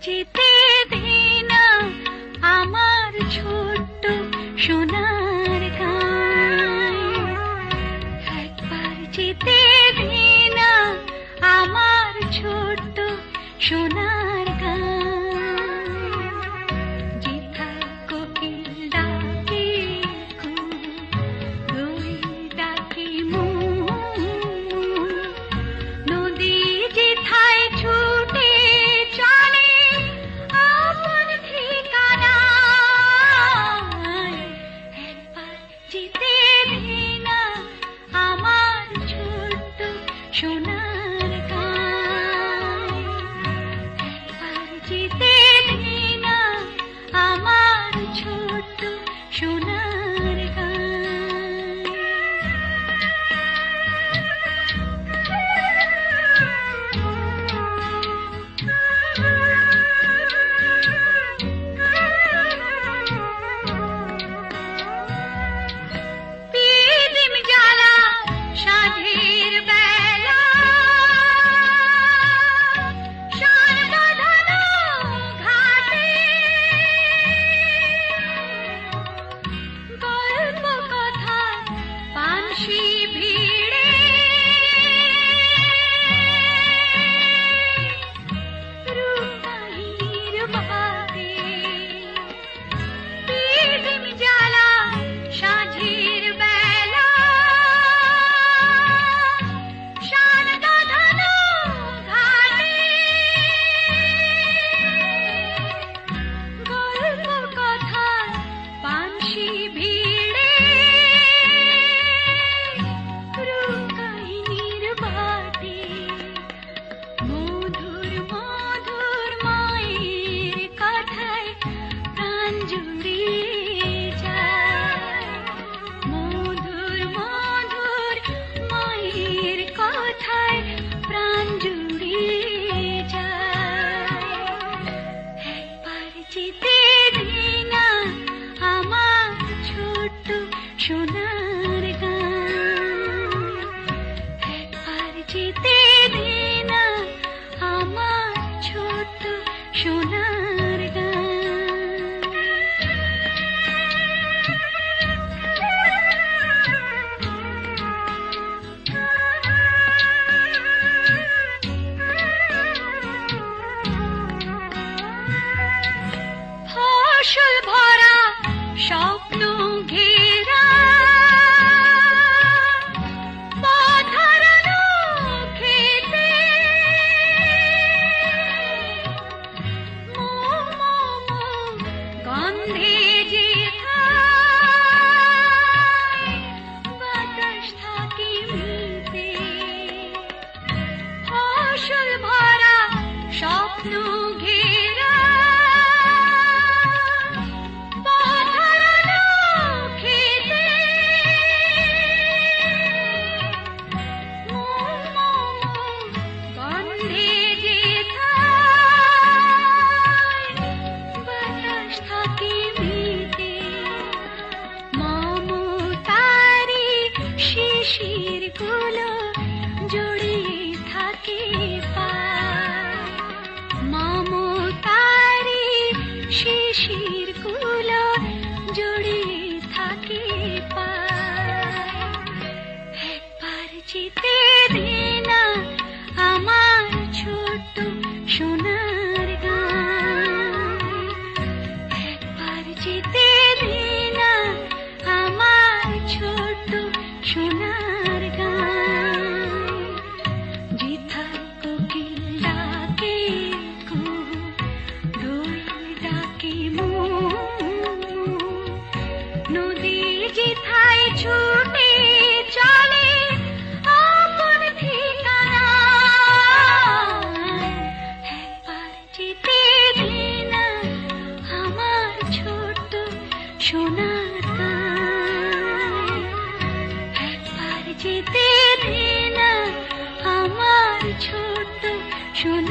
যেতে দে না আমার ছোট্ট সোনার গাঁয়ে, একবার যেতে দে না আমার ছোট্ট সোনার গাঁয়ে। যেথায় কোকিল ডাকে কু, দোল ডাকে মু, নদী যেথায় ছুটে চলে আপন ঠিকানায়, একবার যেতে দে না আমার ছোট্ট সোনার গাঁয়ে, একবার যেতে দে না আমার ছোট্ট সোনার পিদিম জ্বালা সাঁঝের বেলা, শান বাঁধানো ঘাটে, গল্প কথা পানসি ভিড়ে, রূপাইয়ের বাদে। পিদিম জ্বালা সাঁঝের বেলা, শান বাঁধানো ঘাটে, গল্প কথা পানসি ভিড়ে, রূপাইয়ের বাদে। মধুর মধুর মায়ের কথায় প্রাণ জুড়িয়ে যায়, মধুর মধুর মায়ের কথায় প্রাণ জুড়িয়ে যায়। একবার যেতে দে না আমার ছোট্ট সোনার গাঁয়ে, একবার যেতে দে না আমার ছোট্ট সোনার ফসল ভরা স্বপ্ন ঘেরা, পথ হারানো খেতে, গন্ধে যেথায় বাতাস থাকে মিতে, ফসল ভরা স্বপ্ন ঘেরা, পথ হারানো খেতে, গন্ধে যেথায় বাতাস থাকে মিতে, মমতারি শিশির গুলো জড়িয়ে থাকে পায়, মমতারি শিশির গুলো জড়িয়ে থাকে পায়। একবার যেতে দে না আমার ছোট্ট সোনার গাঁয়ে, একবার যেতে দে না আমার ছোট্ট সোনার গাঁয়ে। যেথায় কোকিল ডাকে কু, দোল ডাকে মু, নদী যেথায় ছুটে চলে আপন ঠিকানায়, একবার যেতে দে না আমার ছোট্ট সোনার গাঁয়ে, একবার যেতে দে না আমার ছোট্ট সোনার